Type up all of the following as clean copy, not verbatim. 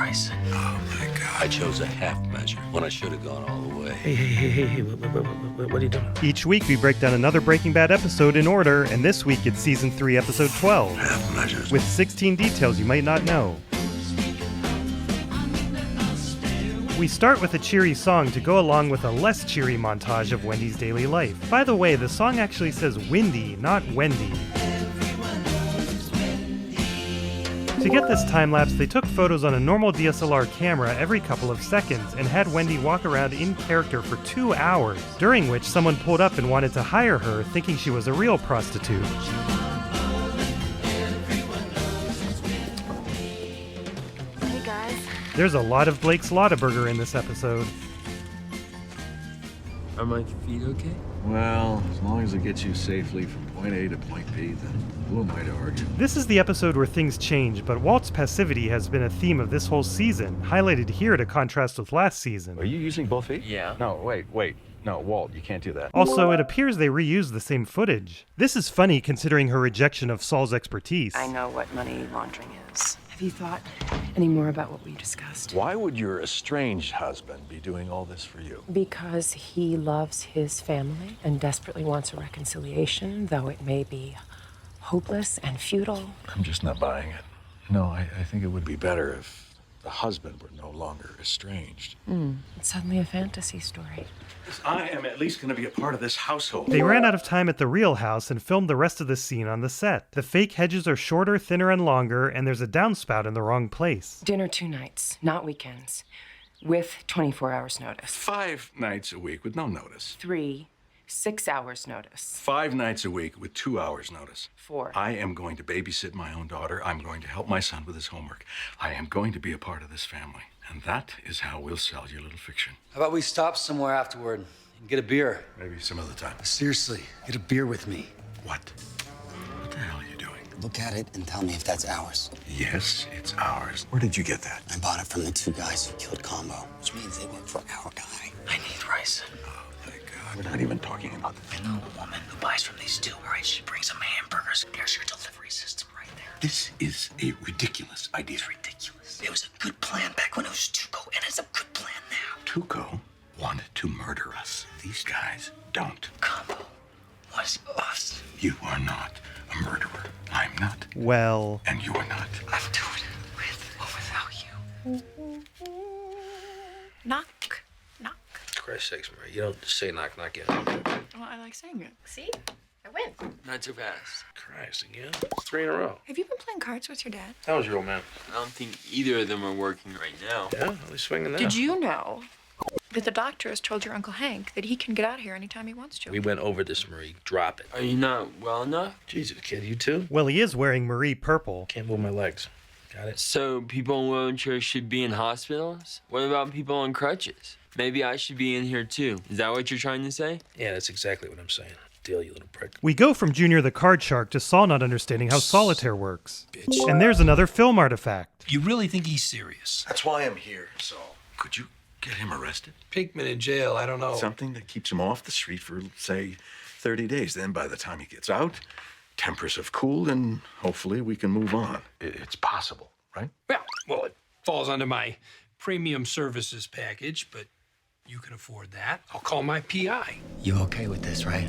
Bryson. Oh, my God. I chose a half measure when I should have gone all the way. Hey, what are you doing? Each week we break down another Breaking Bad episode in order, and this week it's Season 3, Episode 12, Half measures. with 16 details you might not know. We start with a cheery song to go along with a less cheery montage of Wendy's daily life. By the way, the song actually says Windy, not Wendy. To get this time-lapse, they took photos on a normal DSLR camera every couple of seconds and had Wendy walk around in character for 2 hours, during which someone pulled up and wanted to hire her, thinking she was a real prostitute. Hey guys. There's a lot of Blake Slaughterburger in this episode. Are my feet okay? Well, as long as it gets you safely from point A to point B, then who am I to argue? This is the episode where things change, but Walt's passivity has been a theme of this whole season, highlighted here to contrast with last season. Are you using both feet? Yeah. No, wait. No, Walt, you can't do that. Also, it appears they reuse the same footage. This is funny considering her rejection of Saul's expertise. I know what money laundering is. Have you thought any more about what we discussed? Why would your estranged husband be doing all this for you? Because he loves his family and desperately wants a reconciliation, though it may be hopeless and futile. I'm just not buying it. No, I think it would be better if the husband were no longer estranged. It's suddenly a fantasy story. I am at least going to be a part of this household. They ran out of time at the real house and filmed the rest of the scene on the set. The fake hedges are shorter, thinner, and longer, and there's a downspout in the wrong place. Dinner 2 nights, not weekends, with 24 hours notice. 5 nights a week with no notice. 3, 6 hours notice. 5 nights a week with 2 hours notice. 4. I am going to babysit my own daughter. I'm going to help my son with his homework. I am going to be a part of this family. And that is how we'll sell your little fiction. How about we stop somewhere afterward and get a beer? Maybe some other time. Seriously, get a beer with me. What? What the hell are you doing? Look at it and tell me if that's ours. Yes, it's ours. Where did you get that? I bought it from the 2 guys who killed Combo, which means they work for our guy. I need Bryson. Oh, thank God. We're not even talking about that. I know a woman who buys from these 2. All right, she brings them hamburgers. There's your delivery system right there. This is a ridiculous idea. It's ridiculous. It was a good plan back when it was Tuco, and it's a good plan now. Tuco wanted to murder us. These guys don't. Combo was us. You are not a murderer. I'm not. Well, And you are not. I'm doing it with or without you. Knock. Knock. For Christ's sakes, Marie, you don't just say knock, knock in. Well, I like saying it. See? I win. Not too fast. Christ, again? 3 in a row. Have you been playing cards with your dad? That was your old man. I don't think either of them are working right now. Yeah, are they swinging now? Did you know that the doctor has told your Uncle Hank that he can get out of here anytime he wants to? We went over this, Marie. Drop it. Are you not well enough? Jesus, kid, you too? well, he is wearing Marie purple. Can't move my legs. Got it? So people in wheelchairs should be in hospitals? What about people on crutches? Maybe I should be in here too. Is that what you're trying to say? Yeah, that's exactly what I'm saying. Deal, you little prick. We go from Junior the card shark to Saul not understanding how solitaire works. And there's another film artifact. You really think he's serious? That's why I'm here, Saul. Could you get him arrested? Pinkman in jail, I don't know. Something that keeps him off the street for, say, 30 days. Then by the time he gets out, tempers have cooled, and hopefully we can move on. It's possible, right? Well, it falls under my premium services package, but you can afford that. I'll call my PI. You okay with this, right?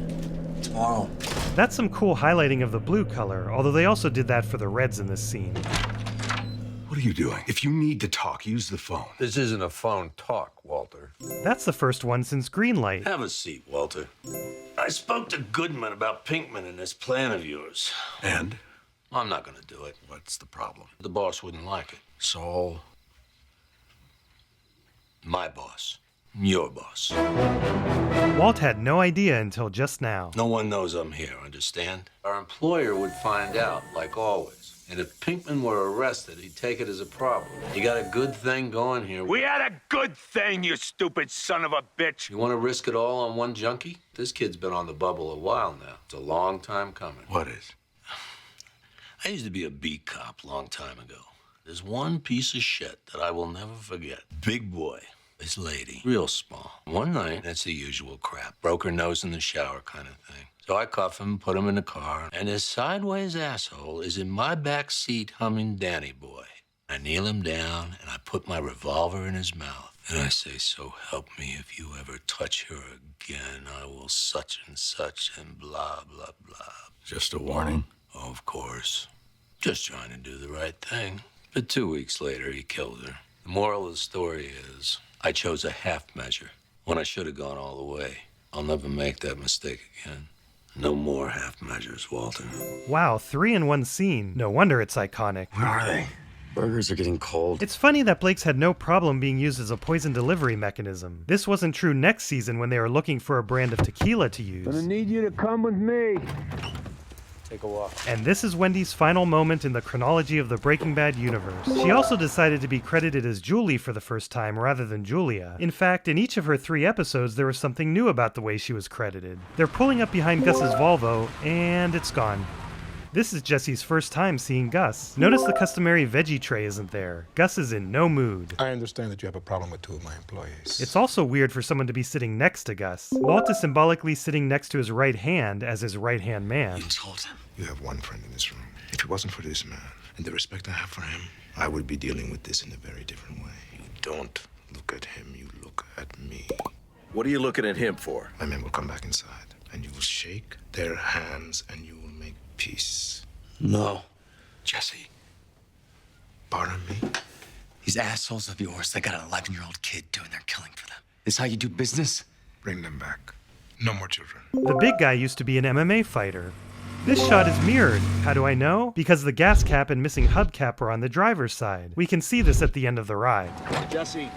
Tomorrow. That's some cool highlighting of the blue color, although they also did that for the reds in this scene. What are you doing? If you need to talk, use the phone. This isn't a phone talk, Walter. That's the first one since Greenlight. Have a seat, Walter. I spoke to Goodman about Pinkman and this plan of yours. And? I'm not gonna do it. What's the problem? The boss wouldn't like it. Saul. My boss. Your boss. Walt had no idea until just now. No one knows I'm here, understand? Our employer would find out, like always. And if Pinkman were arrested, he'd take it as a problem. You got a good thing going here. We had a good thing, you stupid son of a bitch. You want to risk it all on one junkie? This kid's been on the bubble a while now. It's a long time coming. What is? I used to be a beat cop long time ago. There's one piece of shit that I will never forget. Big boy. This lady, real small. One night, that's the usual crap. Broke her nose in the shower kind of thing. So I cuff him, put him in the car, and his sideways asshole is in my back seat humming Danny Boy. I kneel him down, and I put my revolver in his mouth. And I say, so help me, if you ever touch her again, I will such and blah, blah, blah. Just a warning? Oh, of course. Just trying to do the right thing. But 2 weeks later, he killed her. The moral of the story is, I chose a half measure when I should have gone all the way. I'll never make that mistake again. No more half measures, Walter. Wow, 3 in one scene. No wonder it's iconic. Where are they? Burgers are getting cold. It's funny that Blake's had no problem being used as a poison delivery mechanism. This wasn't true next season when they were looking for a brand of tequila to use. Gonna need you to come with me. Take a walk. And this is Wendy's final moment in the chronology of the Breaking Bad universe. She also decided to be credited as Julie for the first time rather than Julia. In fact, in each of her 3 episodes, there was something new about the way she was credited. They're pulling up behind Gus's Volvo, and it's gone. This is Jesse's first time seeing Gus. Notice the customary veggie tray isn't there. Gus is in no mood. I understand that you have a problem with 2 of my employees. It's also weird for someone to be sitting next to Gus. Walt is symbolically sitting next to his right hand as his right-hand man. You insult him. You have one friend in this room. If it wasn't for this man and the respect I have for him, I would be dealing with this in a very different way. You don't look at him, you look at me. What are you looking at him for? My men will come back inside, and you will shake their hands, and you will make peace. No. Jesse, pardon me? These assholes of yours, they got an 11-year-old kid doing their killing for them. This how you do business? Bring them back. No more children. The big guy used to be an MMA fighter. This shot is mirrored. How do I know? Because the gas cap and missing hubcap are on the driver's side. We can see this at the end of the ride. Jesse!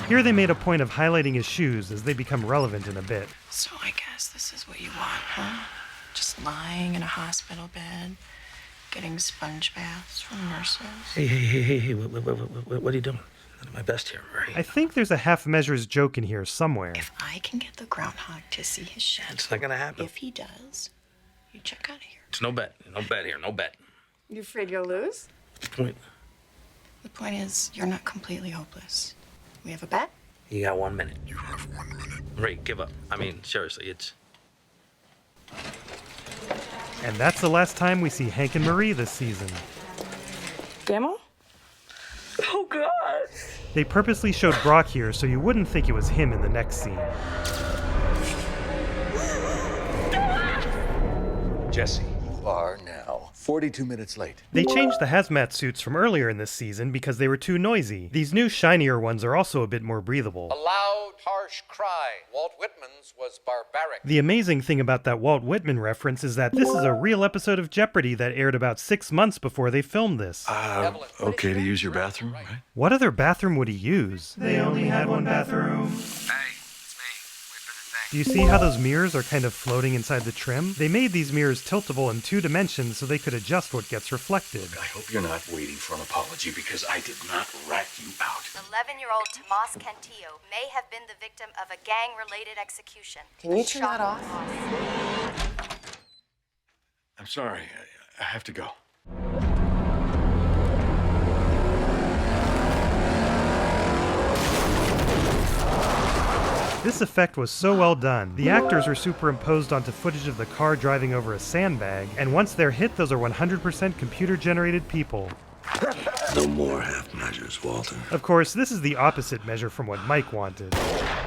Here they made a point of highlighting his shoes as they become relevant in a bit. So I guess this is what you want, huh? Just lying in a hospital bed, getting sponge baths from nurses. Hey, what are you doing? I'm at my best here, right? I think there's a half measures joke in here somewhere. If I can get the groundhog to see his shed, It's not gonna happen. if he does, you check out of here. It's no bet. No bet here. No bet. You afraid you'll lose? What's the point? The point is, you're not completely hopeless. We have a bet? You got 1 minute. You have 1 minute. Ray, give up. I mean, seriously, it's... And that's the last time we see Hank and Marie this season. Demo? Oh, God. They purposely showed Brock here so you wouldn't think it was him in the next scene. Jesse, you are now 42 minutes late. They changed the hazmat suits from earlier in this season because they were too noisy. These new shinier ones are also a bit more breathable. A loud, harsh cry. Walt Whitman's was barbaric. The amazing thing about that Walt Whitman reference is that this is a real episode of Jeopardy that aired about 6 months before they filmed this. Okay to use your bathroom, right? What other bathroom would he use? They only had one bathroom. Do you see how those mirrors are kind of floating inside the trim? They made these mirrors tiltable in 2 dimensions so they could adjust what gets reflected. I hope you're not waiting for an apology because I did not rat you out. 11-year-old Tomas Cantillo may have been the victim of a gang-related execution. Can you turn that off? I'm sorry. I have to go. This effect was so well done. The actors were superimposed onto footage of the car driving over a sandbag, and once they're hit, those are 100% computer-generated people. No more half measures, Walter. Of course, this is the opposite measure from what Mike wanted.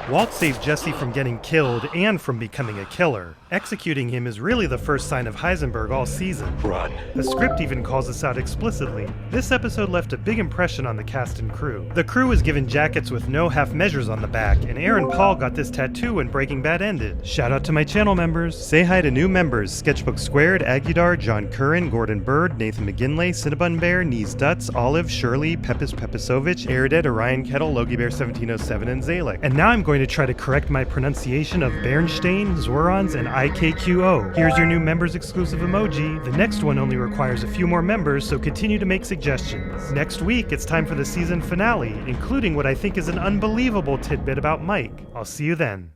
Walt saved Jesse from getting killed and from becoming a killer. Executing him is really the first sign of Heisenberg all season. Run. The script even calls this out explicitly. This episode left a big impression on the cast and crew. The crew was given jackets with no half measures on the back, and Aaron Paul got this tattoo when Breaking Bad ended. Shout out to my channel members. Say hi to new members: Sketchbook Squared, Aguilar, John Curran, Gordon Bird, Nathan McGinley, Cinnabon Bear, Nees Dutz, Olive, Shirley, Pepis Pepisovich, Airdead, Orion Kettle, Logie Bear 1707, and Zalek. And now I'm going to try to correct my pronunciation of Bernstein, Zorons, and IKQO. Here's your new members exclusive emoji. The next one only requires a few more members, so continue to make suggestions. Next week, it's time for the season finale, including what I think is an unbelievable tidbit about Mike. I'll see you then.